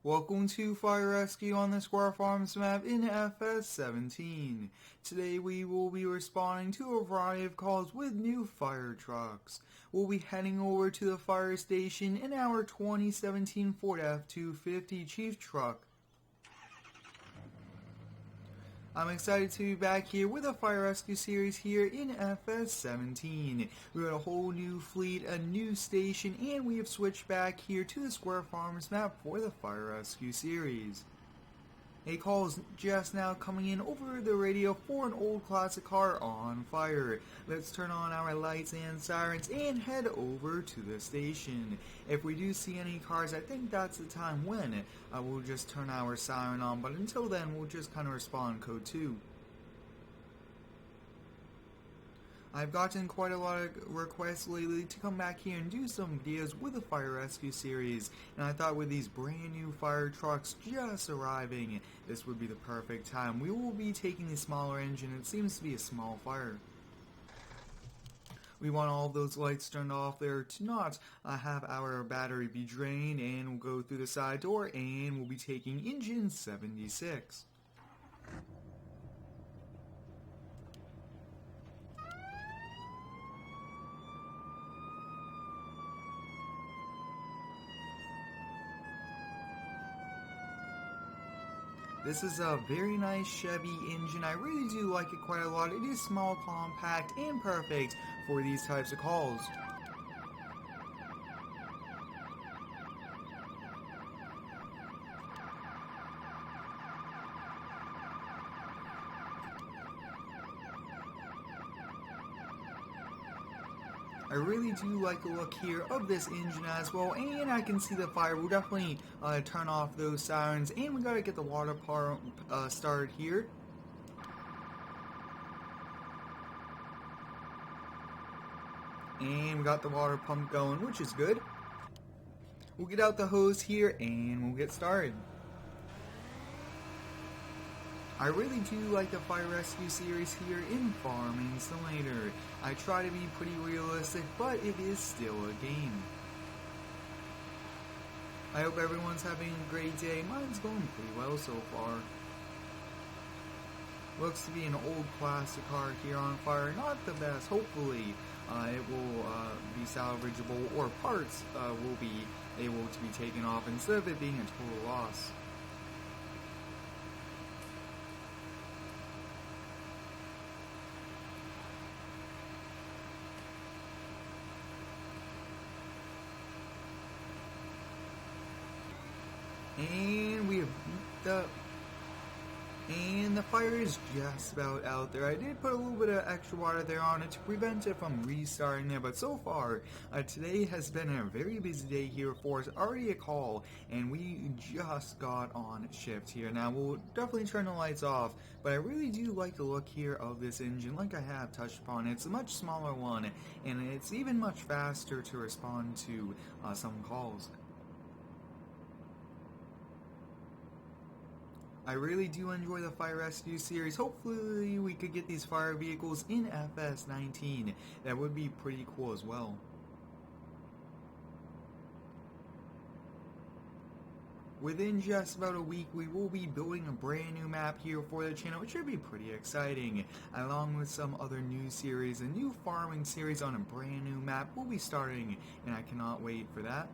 Welcome to Fire Rescue on the Square Farms map in FS17. Today we will be responding to a variety of calls with new fire trucks. We'll be heading over to the fire station in our 2017 Ford F-250 Chief truck. I'm excited to be back here with a fire rescue series here in FS17. We got a whole new fleet, a new station, and we have switched back here to the Square Farms map for the fire rescue series. A call is just now coming in over the radio for an old classic car on fire. Let's turn on our lights and sirens and head over to the station. If we do see any cars, I think that's the time when we'll just turn our siren on, but until then we'll just kind of respond code 2. I've gotten quite a lot of requests lately to come back here and do some videos with the fire rescue series, and I thought with these brand new fire trucks just arriving, this would be the perfect time. We will be taking the smaller engine. It seems to be a small fire. We want all those lights turned off there to not have our battery be drained, and we'll go through the side door and we'll be taking engine 76. This is a very nice Chevy engine. I really do like it quite a lot. It is small, compact, and perfect for these types of calls. I really do like the look here of this engine as well, and I can see the fire. We'll definitely turn off those sirens, and we gotta get the water pump started here. And we got the water pump going, which is good. We'll get out the hose here and we'll get started. I really do like the fire rescue series here in Farming Simulator. I try to be pretty realistic, but it is still a game. I hope everyone's having a great day. Mine's going pretty well so far. Looks to be an old classic car here on fire. Not the best. Hopefully it will be salvageable, or parts will be able to be taken off instead of it being a total loss. And we have the fire is just about out there. I did put a little bit of extra water there on it to prevent it from restarting there, but so far today has been a very busy day here for us. Already a call, and we just got on shift here. Now we'll definitely turn the lights off, but I really do like the look here of this engine. Like I have touched upon, it's a much smaller one, and it's even much faster to respond to some calls. I really do enjoy the fire rescue series. Hopefully we could get these fire vehicles in FS19. That would be pretty cool as well. Within just about a week, we will be building a brand new map here for the channel, which should be pretty exciting. Along with some other new series, a new farming series on a brand new map will be starting, and I cannot wait for that.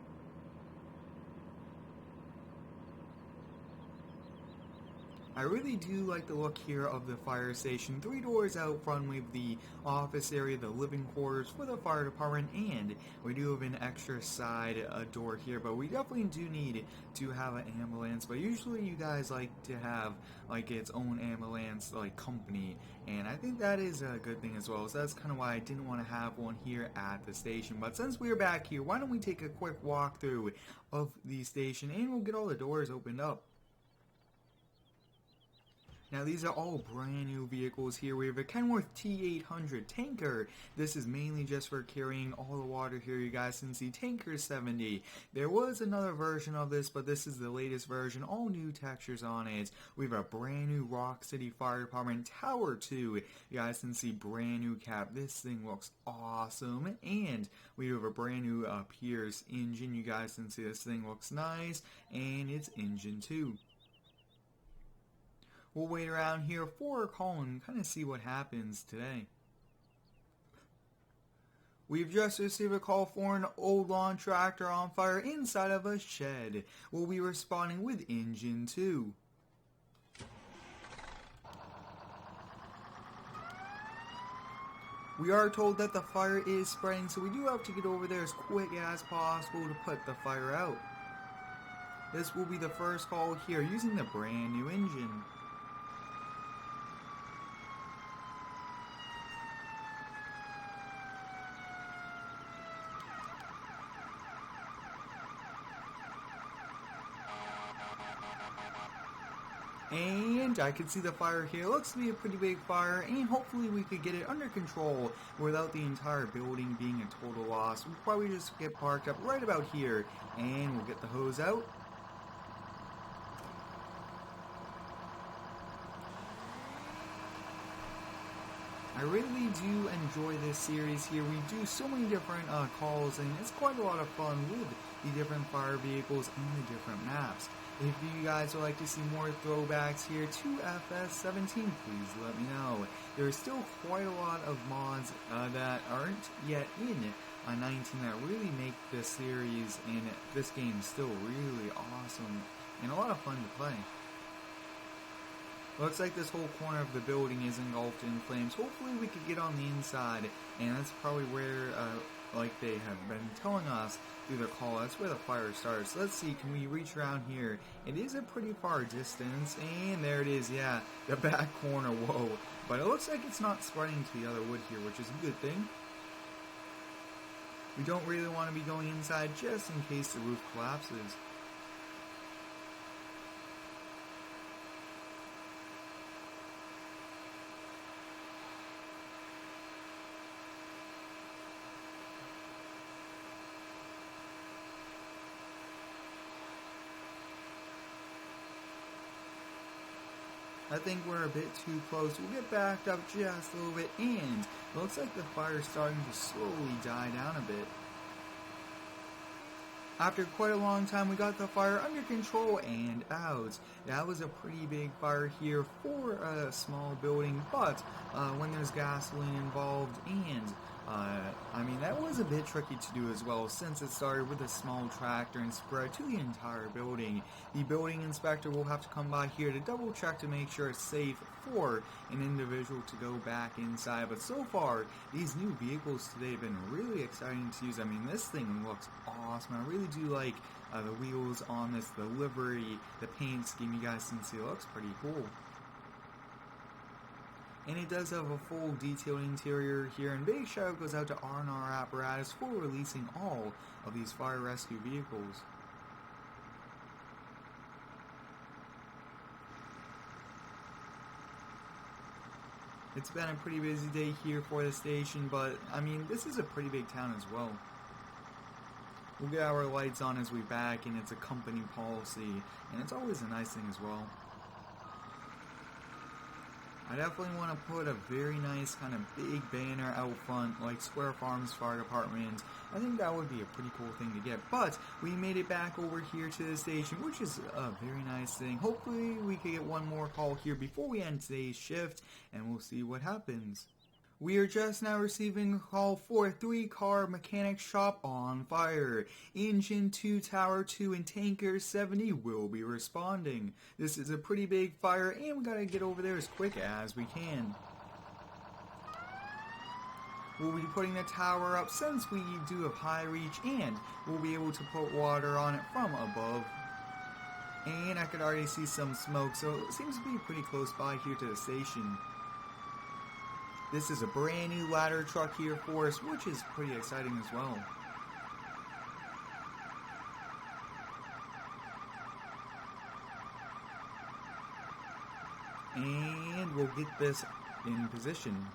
I really do like the look here of the fire station. 3 doors out front with the office area, the living quarters for the fire department, and we do have an extra side door here, but we definitely do need to have an ambulance. But usually you guys like to have like its own ambulance like company, and I think that is a good thing as well. So that's kind of why I didn't want to have one here at the station. But since we're back here, why don't we take a quick walkthrough of the station and we'll get all the doors opened up. Now these are all brand new vehicles here. We have a Kenworth T800 tanker. This is mainly just for carrying all the water here. You guys can see Tanker 70. There was another version of this, but this is the latest version. All new textures on it. We have a brand new Rock City Fire Department Tower 2. You guys can see brand new cap. This thing looks awesome. And we have a brand new Pierce engine. You guys can see this thing looks nice. And it's engine 2. We'll wait around here for a call and kind of see what happens today. We've just received a call for an old lawn tractor on fire inside of a shed. We'll be responding with engine 2. We are told that the fire is spreading, so we do have to get over there as quick as possible to put the fire out. This will be the first call here using the brand new engine. And I can see the fire here. Looks to be a pretty big fire, and hopefully we could get it under control without the entire building being a total loss. We'll probably just get parked up right about here, and we'll get the hose out. I really do enjoy this series here. We do so many different calls, and it's quite a lot of fun with the different fire vehicles and the different maps. If you guys would like to see more throwbacks here to FS17, please let me know. There are still quite a lot of mods that aren't yet in 19 that really make this series and this game still really awesome and a lot of fun to play. Looks like this whole corner of the building is engulfed in flames. Hopefully we could get on the inside, and that's probably where, like they have been telling us through the call, that's where the fire starts. Let's see, can we reach around here? It is a pretty far distance, and there it is, yeah, the back corner, whoa. But it looks like it's not spreading to the other wood here, which is a good thing. We don't really want to be going inside just in case the roof collapses. I think we're a bit too close. We'll get backed up just a little bit, and it looks like the fire's starting to slowly die down a bit. After quite a long time, we got the fire under control and out. That was a pretty big fire here for a small building, but when there's gasoline involved and I mean, that was a bit tricky to do as well, since it started with a small tractor and spread to the entire building. The building inspector will have to come by here to double check to make sure it's safe for an individual to go back inside. But so far, these new vehicles today have been really exciting to use. I mean, this thing looks awesome. I really do like the wheels on this, the livery, the paint scheme. You guys can see it looks pretty cool. And it does have a full detailed interior here, and big shout out goes out to R&R Apparatus for releasing all of these fire rescue vehicles. It's been a pretty busy day here for the station, but I mean, this is a pretty big town as well. We'll get our lights on as we back, and it's a company policy, and it's always a nice thing as well. I definitely want to put a very nice kind of big banner out front, like Square Farms Fire Department. I think that would be a pretty cool thing to get. But we made it back over here to the station, which is a very nice thing. Hopefully we can get one more call here before we end today's shift, and we'll see what happens. We are just now receiving a call for a 3-car mechanic shop on fire. Engine 2, Tower 2, and Tanker 70 will be responding. This is a pretty big fire, and we gotta get over there as quick as we can. We'll be putting the tower up since we do have high reach, and we'll be able to put water on it from above. And I could already see some smoke, so it seems to be pretty close by here to the station. This is a brand new ladder truck here for us, which is pretty exciting as well. And we'll get this in position.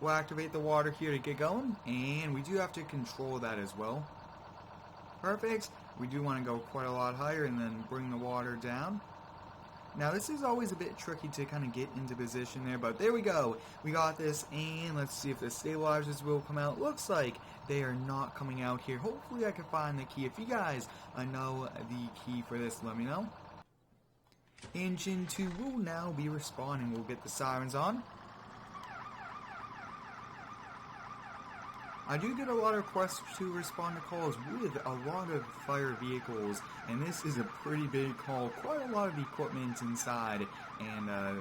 We'll activate the water here to get going, and we do have to control that as well. Perfect. We do want to go quite a lot higher and then bring the water down. Now this is always a bit tricky to kind of get into position there, but there we go. We got this, and let's see if the stabilizers will come out. Looks like they are not coming out here. Hopefully I can find the key. If you guys know the key for this, let me know. Engine 2 will now be responding. We'll get the sirens on. I do get a lot of requests to respond to calls with a lot of fire vehicles, and this is a pretty big call. Quite a lot of equipment inside, and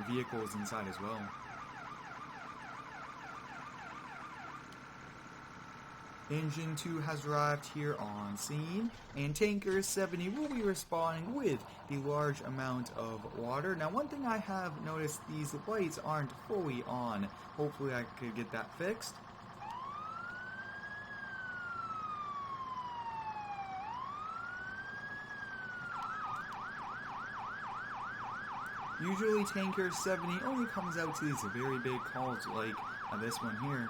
vehicles inside as well. Engine 2 has arrived here on scene, and Tanker 70 will be responding with the large amount of water. Now one thing I have noticed, these lights aren't fully on. Hopefully I could get that fixed. Usually Tanker 70 only comes out to these very big calls like this one here.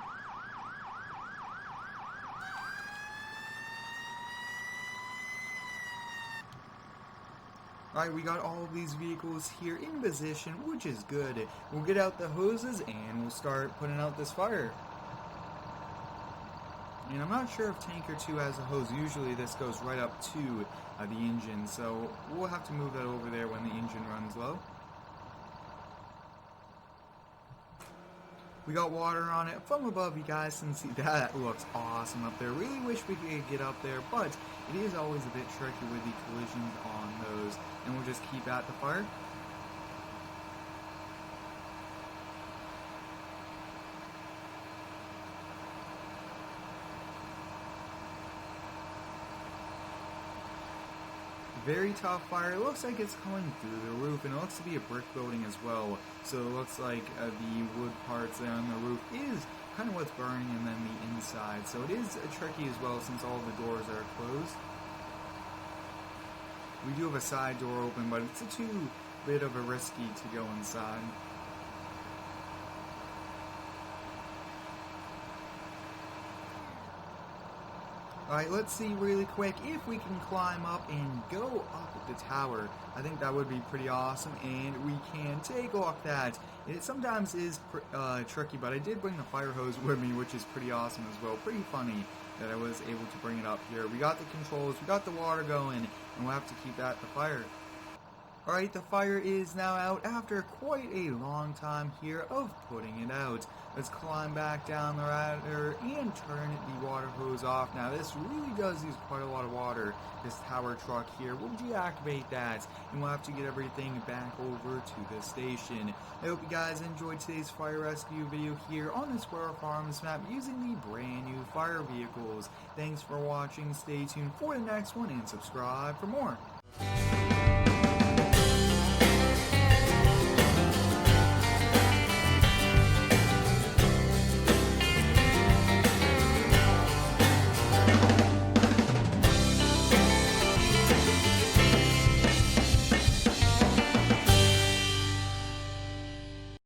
Alright, we got all of these vehicles here in position, which is good. We'll get out the hoses and we'll start putting out this fire. And I'm not sure if Tanker 2 has a hose. Usually this goes right up to the engine, so we'll have to move that over there when the engine runs low. We got water on it from above. You guys can see that looks awesome up there. Really wish we could get up there, but it is always a bit tricky with the collisions on those. And we'll just keep at the fire. Very tough fire. It looks like it's coming through the roof, and it looks to be a brick building as well. So it looks like the wood parts there on the roof is kind of what's burning, and then the inside. So it is tricky as well since all the doors are closed. We do have a side door open, but it's too bit of a risky to go inside. Alright, let's see really quick if we can climb up and go up the tower. I think that would be pretty awesome, and we can take off that. It sometimes is tricky, but I did bring the fire hose with me, which is pretty awesome as well. Pretty funny that I was able to bring it up here. We got the controls, we got the water going, and we'll have to keep that the fire. Alright, the fire is now out after quite a long time here of putting it out. Let's climb back down the ladder and turn the water hose off. Now this really does use quite a lot of water, this tower truck here. We'll deactivate that, and we'll have to get everything back over to the station. I hope you guys enjoyed today's fire rescue video here on the Squirrel Farms map using the brand new fire vehicles. Thanks for watching, stay tuned for the next one, and subscribe for more.